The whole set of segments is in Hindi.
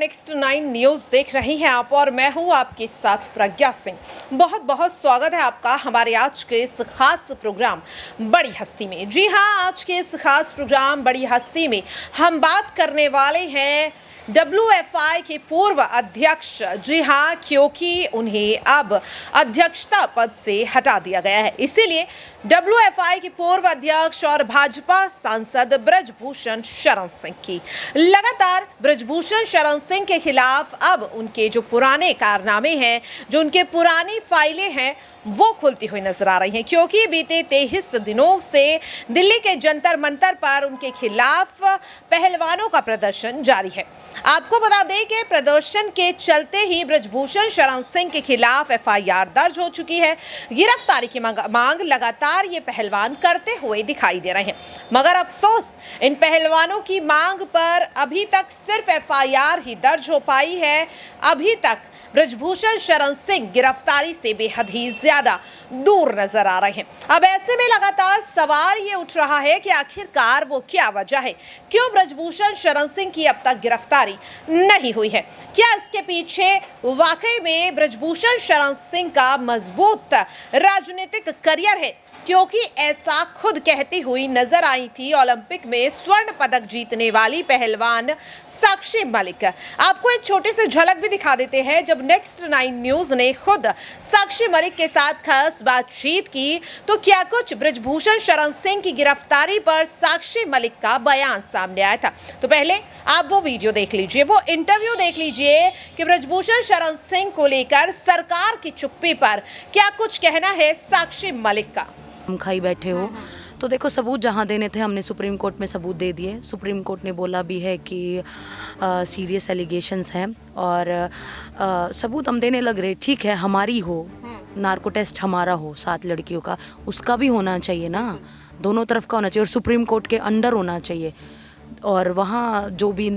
नेक्स्ट 9 न्यूज देख रही हैं आप और मैं हूं आपके साथ प्रज्ञा सिंह। बहुत बहुत स्वागत है आपका हमारे आज के इस खास प्रोग्राम बड़ी हस्ती में। जी हां, आज के इस खास प्रोग्राम बड़ी हस्ती में हम बात करने वाले हैं WFI के पूर्व अध्यक्ष। जी हां, क्योंकि उन्हें अब अध्यक्षता पद से हटा दिया गया है, इसीलिए WFI के पूर्व अध्यक्ष और भाजपा सांसद ब्रजभूषण शरण सिंह की लगातार ब्रजभूषण शरण सिंह के खिलाफ अब उनके जो पुराने कारनामे हैं, जो उनके पुरानी फाइलें हैं, वो खुलती हुई नजर आ रही हैं। क्योंकि बीते 23 दिनों से दिल्ली के जंतर मंतर पर उनके खिलाफ पहलवानों का प्रदर्शन जारी है। आपको बता दें कि प्रदर्शन के चलते ही ब्रजभूषण शरण सिंह के खिलाफ FIR दर्ज हो चुकी है। गिरफ्तारी की मांग लगातार ये पहलवान करते हुए दिखाई दे रहे हैं, मगर अफसोस इन पहलवानों की मांग पर अभी तक सिर्फ FIR ही दर्ज हो पाई है। अभी तक ब्रजभूषण शरण सिंह गिरफ्तारी से बेहद ही ज्यादा दूर नजर आ रहे हैं। अब ऐसे में लगातार सवाल ये उठ रहा है कि आखिरकार वो क्या वजह है, क्यों ब्रजभूषण शरण सिंह की अब तक गिरफ्तारी नहीं हुई है? क्या इसके पीछे वाकई में ब्रजभूषण शरण सिंह का मजबूत राजनीतिक करियर है? क्योंकि ऐसा खुद कहती हुई नजर आई थी ओलंपिक में स्वर्ण पदक जीतने वाली पहलवान साक्षी मलिक। आपको एक छोटी सी झलक भी दिखा देते हैं। जब नेक्स्ट 9 न्यूज ने खुद साक्षी मलिक के साथ खास बातचीत की तो क्या कुछ ब्रजभूषण शरण सिंह की गिरफ्तारी पर साक्षी मलिक का बयान सामने आया था। तो पहले आप वो वीडियो देख लीजिए, वो इंटरव्यू देख लीजिए कि ब्रजभूषण शरण सिंह को लेकर सरकार की चुप्पी पर क्या कुछ कहना है साक्षी मलिक का। हम खाई बैठे हो तो देखो, सबूत जहाँ देने थे हमने सुप्रीम कोर्ट में सबूत दे दिए। सुप्रीम कोर्ट ने बोला भी है कि सीरियस एलिगेशंस हैं और सबूत हम देने लग रहे। ठीक है, हमारी हो, नार्को टेस्ट हमारा हो 7 लड़कियों का, उसका भी होना चाहिए ना, दोनों तरफ का होना चाहिए और सुप्रीम कोर्ट के अंडर होना चाहिए और वहाँ जो भी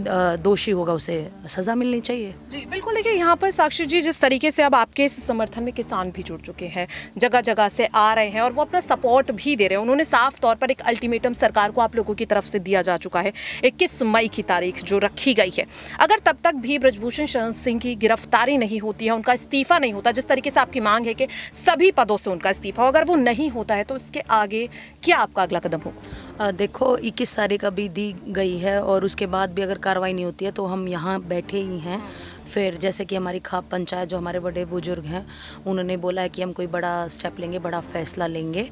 दोषी होगा उसे सज़ा मिलनी चाहिए। जी बिल्कुल। देखिए, यहाँ पर साक्षी जी, जिस तरीके से अब आपके इस समर्थन में किसान भी जुड़ चुके हैं, जगह जगह से आ रहे हैं और वो अपना सपोर्ट भी दे रहे हैं। उन्होंने साफ तौर पर एक अल्टीमेटम सरकार को आप लोगों की तरफ से दिया जा चुका है, 21 मई की तारीख जो रखी गई है। अगर तब तक भी ब्रजभूषण शरण सिंह की गिरफ्तारी नहीं होती है, उनका इस्तीफा नहीं होता, जिस तरीके से आपकी मांग है कि सभी पदों से उनका इस्तीफा हो, अगर वो नहीं होता है तो इसके आगे क्या आपका अगला कदम होगा? देखो, 21 तारीख अभी दी गई है और उसके बाद भी अगर कार्रवाई नहीं होती है तो हम यहाँ बैठे ही हैं। फिर जैसे कि हमारी खाप पंचायत, जो हमारे बड़े बुजुर्ग हैं, उन्होंने बोला है कि हम कोई बड़ा स्टेप लेंगे, बड़ा फैसला लेंगे,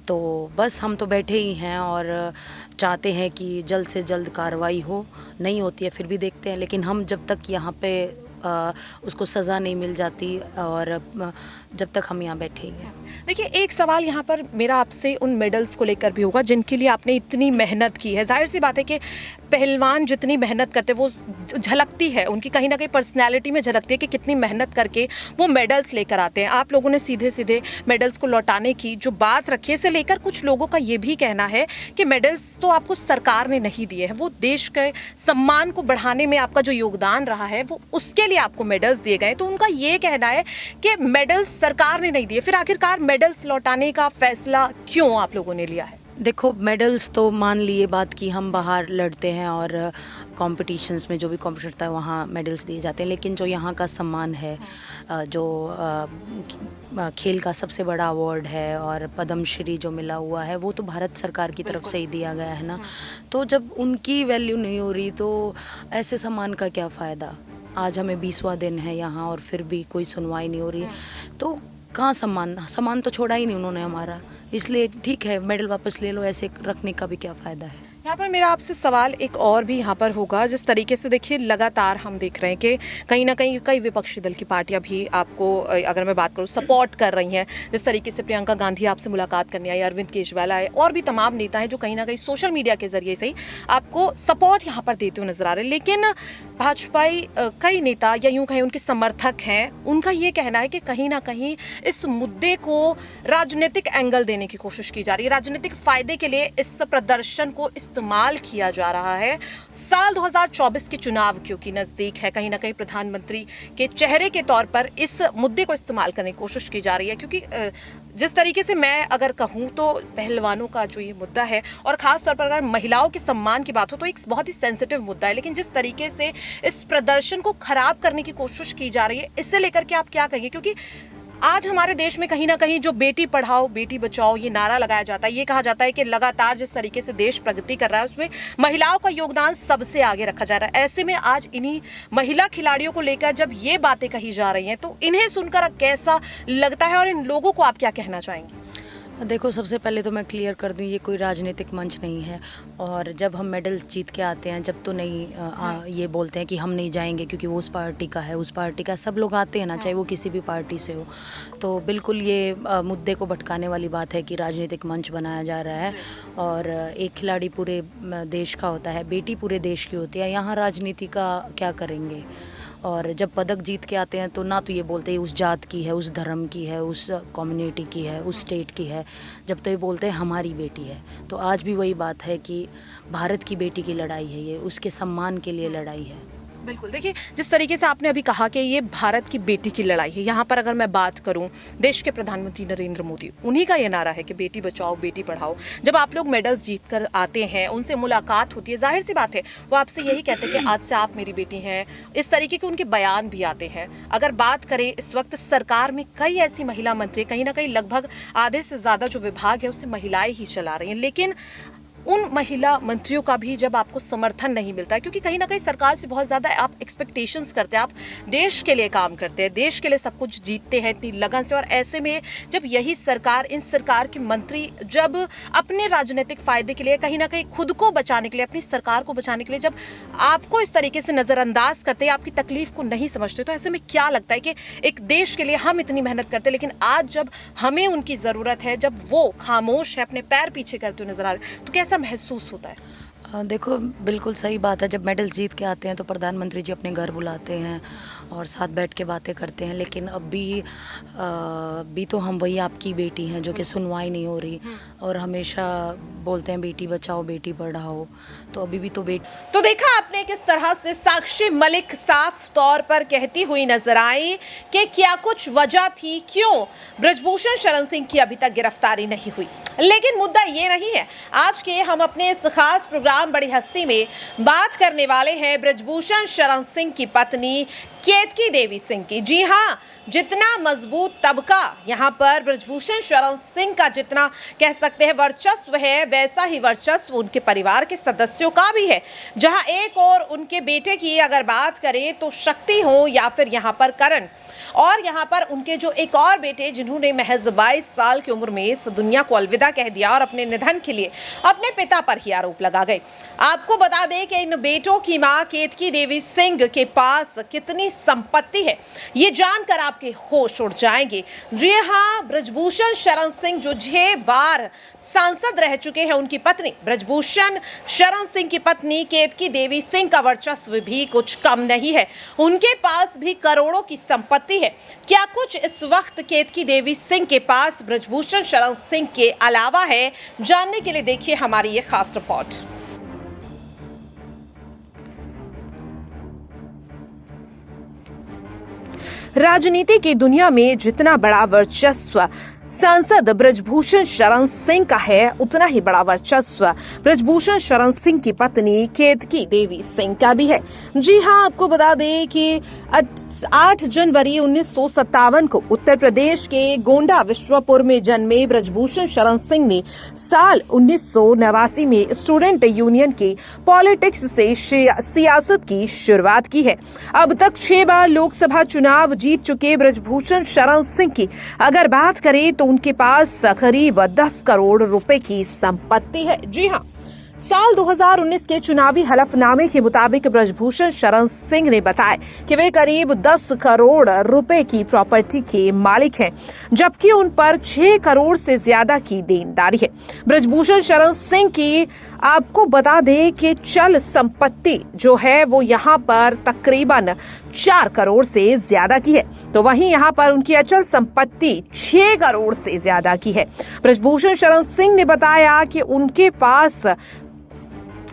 तो बस हम तो बैठे ही हैं और चाहते हैं कि जल्द से जल्द कार्रवाई हो। नहीं होती है फिर भी देखते हैं, लेकिन हम जब तक यहाँ पे उसको सज़ा नहीं मिल जाती और जब तक हम यहाँ बैठे ही हैं। देखिए, एक सवाल यहाँ पर मेरा आपसे उन मेडल्स को लेकर भी होगा जिनके लिए आपने इतनी मेहनत की है। जाहिर सी बात है कि पहलवान जितनी मेहनत करते वो झलकती है, उनकी कहीं ना कहीं पर्सनैलिटी में झलकती है कि कितनी मेहनत करके वो मेडल्स लेकर आते हैं। आप लोगों ने सीधे सीधे मेडल्स को लौटाने की जो बात रखी है, इसे लेकर कुछ लोगों का ये भी कहना है कि मेडल्स तो आपको सरकार ने नहीं दिए हैं, वो देश के सम्मान को बढ़ाने में आपका जो योगदान रहा है वो उसके लिए आपको मेडल्स दिए गए। तो उनका ये कहना है कि मेडल्स सरकार ने नहीं दिए। फिर आखिरकार मेडल्स लौटाने का फैसला क्यों आप लोगों ने लिया है? देखो, मेडल्स तो मान लिए बात की हम बाहर लड़ते हैं और कॉम्पिटिशन्स में जो भी कॉम्पिटिशन होता है वहाँ मेडल्स दिए जाते हैं, लेकिन जो यहाँ का सम्मान है, जो खेल का सबसे बड़ा अवार्ड है और पद्मश्री जो मिला हुआ है, वो तो भारत सरकार की तरफ से ही दिया गया है ना। तो जब उनकी वैल्यू नहीं हो रही तो ऐसे सम्मान का क्या फ़ायदा? आज हमें 20वां दिन है यहाँ और फिर भी कोई सुनवाई नहीं हो रही है, तो कहाँ सम्मान तो छोड़ा ही नहीं उन्होंने हमारा। इसलिए ठीक है, मेडल वापस ले लो, ऐसे रखने का भी क्या फ़ायदा है? यहाँ पर मेरा आपसे सवाल एक और भी यहाँ पर होगा। जिस तरीके से देखिए, लगातार हम देख रहे हैं कि कहीं ना कहीं कई विपक्षी दल की पार्टियां भी आपको, अगर मैं बात करूँ, सपोर्ट कर रही हैं। जिस तरीके से प्रियंका गांधी आपसे मुलाकात करने आई, अरविंद केजरीवाल आए, और भी तमाम नेता हैं जो कहीं ना कहीं सोशल मीडिया के जरिए से ही आपको सपोर्ट यहाँ पर देते हुए नजर आ रहे हैं। लेकिन भाजपाई कई नेता या यूँ कहीं उनके समर्थक हैं, उनका ये कहना है कि कहीं ना कहीं इस मुद्दे को राजनीतिक एंगल देने की कोशिश की जा रही है, राजनीतिक फायदे के लिए इस प्रदर्शन को इस्तेमाल किया जा रहा है। साल 2024 के चुनाव क्योंकि नज़दीक है, कहीं ना कहीं प्रधानमंत्री के चेहरे के तौर पर इस मुद्दे को इस्तेमाल करने की कोशिश की जा रही है, क्योंकि जिस तरीके से मैं अगर कहूँ तो पहलवानों का जो ये मुद्दा है और ख़ास तौर पर अगर महिलाओं के सम्मान की बात हो तो एक बहुत ही सेंसिटिव मुद्दा है, लेकिन जिस तरीके से इस प्रदर्शन को खराब करने की कोशिश की जा रही है, इससे लेकर के आप क्या कहेंगे? क्योंकि आज हमारे देश में कहीं ना कहीं जो बेटी पढ़ाओ बेटी बचाओ ये नारा लगाया जाता है, ये कहा जाता है कि लगातार जिस तरीके से देश प्रगति कर रहा है उसमें महिलाओं का योगदान सबसे आगे रखा जा रहा है। ऐसे में आज इन्हीं महिला खिलाड़ियों को लेकर जब ये बातें कही जा रही हैं तो इन्हें सुनकर कैसा लगता है और इन लोगों को आप क्या कहना चाहेंगे? देखो, सबसे पहले तो मैं क्लियर कर दूं, ये कोई राजनीतिक मंच नहीं है। और जब हम मेडल जीत के आते हैं जब तो नहीं ये बोलते हैं कि हम नहीं जाएंगे क्योंकि वो उस पार्टी का है, उस पार्टी का। सब लोग आते हैं ना, चाहे वो किसी भी पार्टी से हो। तो बिल्कुल ये मुद्दे को भटकाने वाली बात है कि राजनीतिक मंच बनाया जा रहा है। और एक खिलाड़ी पूरे देश का होता है, बेटी पूरे देश की होती है, यहाँ राजनीति का क्या करेंगे? और जब पदक जीत के आते हैं तो ना तो ये बोलते हैं उस जात की है, उस धर्म की है, उस कम्युनिटी की है, उस स्टेट की है, जब तो ये बोलते हैं हमारी बेटी है। तो आज भी वही बात है कि भारत की बेटी की लड़ाई है, ये उसके सम्मान के लिए लड़ाई है। बिल्कुल, देखिए जिस तरीके से आपने अभी कहा कि ये भारत की बेटी की लड़ाई है, यहाँ पर अगर मैं बात करूँ देश के प्रधानमंत्री नरेंद्र मोदी, उन्हीं का ये नारा है कि बेटी बचाओ बेटी पढ़ाओ। जब आप लोग मेडल्स जीत कर आते हैं, उनसे मुलाकात होती है, जाहिर सी बात है वो आपसे यही कहते हैं कि आज से आप मेरी बेटी हैं। इस तरीके के उनके बयान भी आते हैं। अगर बात करें इस वक्त सरकार में कई ऐसी महिला मंत्री, कहीं ना कहीं लगभग आधे से ज़्यादा जो विभाग है उसे महिलाएं ही चला रही हैं, लेकिन उन महिला मंत्रियों का भी जब आपको समर्थन नहीं मिलता है, क्योंकि कहीं ना कहीं सरकार से बहुत ज़्यादा आप एक्सपेक्टेशंस करते हैं, आप देश के लिए काम करते हैं, देश के लिए सब कुछ जीतते हैं इतनी लगन से। और ऐसे में जब यही सरकार, इन सरकार के मंत्री जब अपने राजनीतिक फ़ायदे के लिए, कहीं ना कहीं खुद को बचाने के लिए, अपनी सरकार को बचाने के लिए जब आपको इस तरीके से नज़रअंदाज करते हैं, आपकी तकलीफ़ को नहीं समझते, तो ऐसे में क्या लगता है कि एक देश के लिए हम इतनी मेहनत करते हैं, लेकिन आज जब हमें उनकी ज़रूरत है, जब वो खामोश है, अपने पैर पीछे करते हुए नजर आ रहे, तो कैसा महसूस होता है? देखो, बिल्कुल सही बात है। जब मेडल जीत के आते हैं तो प्रधानमंत्री जी अपने घर बुलाते हैं और साथ बैठ के बातें करते हैं, लेकिन अब भी तो हम वही आपकी बेटी हैं जो कि सुनवाई नहीं हो रही और हमेशा बोलते हैं बेटी बचाओ बेटी पढ़ाओ। तो अभी भी तो तो देखा आपने किस तरह से साक्षी मलिक साफ तौर पर कहती हुई नजर आई कि क्या कुछ वजह थी क्यों ब्रजभूषण शरण सिंह की अभी तक गिरफ्तारी नहीं हुई। लेकिन मुद्दा ये नहीं है। आज के हम अपने इस खास प्रोग्राम बड़ी हस्ती में बात करने वाले हैं ब्रजभूषण शरण सिंह की पत्नी केतकी देवी सिंह की। जी हाँ, जितना मजबूत तबका यहाँ पर ब्रजभूषण शरण सिंह का जितना कह सकते हैं वर्चस्व है, वैसा ही वर्चस्व उनके परिवार के सदस्यों का भी है। जहाँ एक और उनके बेटे की अगर बात करें तो शक्ति हो या फिर यहाँ पर करण, और यहाँ पर उनके जो एक और बेटे जिन्होंने महज 22 साल की उम्र में इस दुनिया को अलविदा कह दिया और अपने निधन के लिए अपने पिता पर ही आरोप लगा गए। आपको बता दें कि इन बेटों की मां केतकी देवी सिंह के पास कितनी संपत्ति है, ये जानकर आपके होश उड़ जाएंगे। जी हाँ, ब्रजभूषण शरण सिंह जो 6 बार सांसद रह चुके हैं, उनकी पत्नी ब्रजभूषण शरण सिंह की पत्नी केतकी देवी सिंह का वर्चस्व भी कुछ कम नहीं है। उनके पास भी करोड़ों की संपत्ति है। क्या कुछ इस वक्त केतकी देवी सिंह के पास ब्रजभूषण शरण सिंह के अलावा है, जानने के लिए देखिए हमारी ये खास रिपोर्ट। राजनीति की दुनिया में जितना बड़ा वर्चस्व सांसद ब्रजभूषण शरण सिंह का है, उतना ही बड़ा वर्चस्व ब्रजभूषण शरण सिंह की पत्नी केतकी देवी सिंह का भी है। जी हाँ, आपको बता दें कि 8 जनवरी 1957 को उत्तर प्रदेश के गोंडा विश्वपुर में जन्मे ब्रजभूषण शरण सिंह ने साल 1989 में स्टूडेंट यूनियन की पॉलिटिक्स से सियासत की शुरुआत की है। अब तक 6 बार लोकसभा चुनाव जीत चुके ब्रजभूषण शरण सिंह की अगर बात करें तो उनके पास करीब 10 करोड़ रुपए की संपत्ति है। जी हाँ, साल 2019 के चुनावी हलफनामे के मुताबिक ब्रजभूषण शरण सिंह ने बताया कि वे करीब 10 करोड़ रुपए की प्रॉपर्टी के मालिक हैं, जबकि उन पर 6 करोड़ से ज्यादा की देनदारी है। ब्रजभूषण शरण सिंह की आपको बता दें कि चल संपत्ति जो है वो यहाँ पर तकरीबन 4 करोड़ से ज्यादा की है, तो वहीं यहाँ पर उनकी अचल संपत्ति 6 करोड़ से ज्यादा की है। ब्रजभूषण शरण सिंह ने बताया कि उनके पास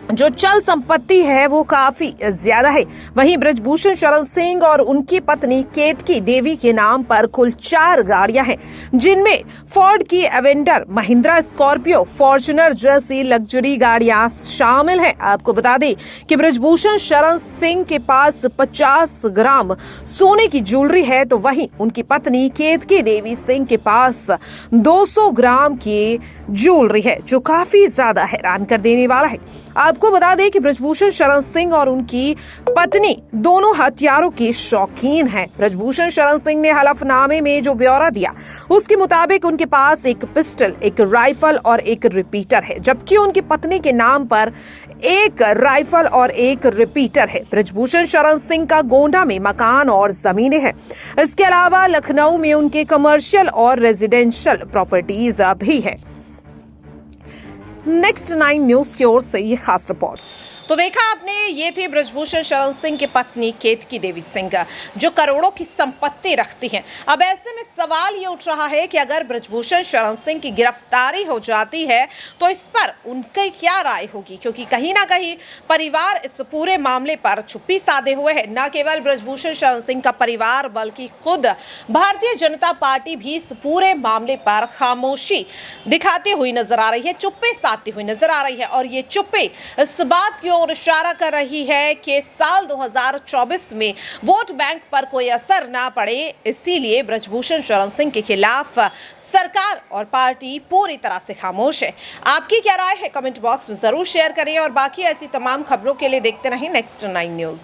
जो चल संपत्ति है वो काफी ज्यादा है। वहीं ब्रजभूषण शरण सिंह और उनकी पत्नी केतकी देवी के नाम पर कुल 4 गाड़ियां हैं, जिनमें फोर्ड की एवेंडर, महिंद्रा स्कॉर्पियो, फॉर्च्यूनर जैसी लग्जरी गाड़ियां शामिल हैं। आपको बता दें कि ब्रजभूषण शरण सिंह के पास 50 ग्राम सोने की ज्वेलरी है, तो वहीं उनकी पत्नी केतकी देवी सिंह के पास 200 ग्राम की ज्वेलरी है, जो काफी ज्यादा हैरान कर देने वाला है। आपको बता दें कि ब्रजभूषण शरण सिंह और उनकी पत्नी दोनों हथियारों के शौकीन हैं। ब्रजभूषण शरण सिंह ने हलफनामे में जो ब्यौरा दिया उसके मुताबिक उनके पास एक पिस्टल, एक राइफल और एक रिपीटर है, जबकि उनकी पत्नी के नाम पर एक राइफल और एक रिपीटर है। ब्रजभूषण शरण सिंह का गोंडा में मकान और जमीनें हैं। इसके अलावा लखनऊ में उनके कमर्शियल और रेजिडेंशियल प्रॉपर्टीज भी है। नेक्स्ट 9 न्यूज की ओर से ये खास रिपोर्ट। तो देखा आपने, ये थे ब्रजभूषण शरण सिंह की पत्नी केतकी देवी सिंह, जो करोड़ों की संपत्ति रखती हैं। अब ऐसे में सवाल ये उठ रहा है कि अगर ब्रजभूषण शरण सिंह की गिरफ्तारी हो जाती है तो इस पर उनकी क्या राय होगी, क्योंकि कहीं ना कहीं परिवार इस पूरे मामले पर चुप्पी साधे हुए है। न केवल ब्रजभूषण शरण सिंह का परिवार बल्कि खुद भारतीय जनता पार्टी भी इस पूरे मामले पर खामोशी दिखाती हुई नजर आ रही है, चुप्पी साधती हुई नजर आ रही है। और ये चुप्पी इस बात की और इशारा कर रही है कि साल 2024 में वोट बैंक पर कोई असर ना पड़े, इसीलिए ब्रजभूषण शरण सिंह के खिलाफ सरकार और पार्टी पूरी तरह से खामोश है। आपकी क्या राय है, कमेंट बॉक्स में जरूर शेयर करें और बाकी ऐसी तमाम खबरों के लिए देखते रहें नेक्स्ट 9 न्यूज।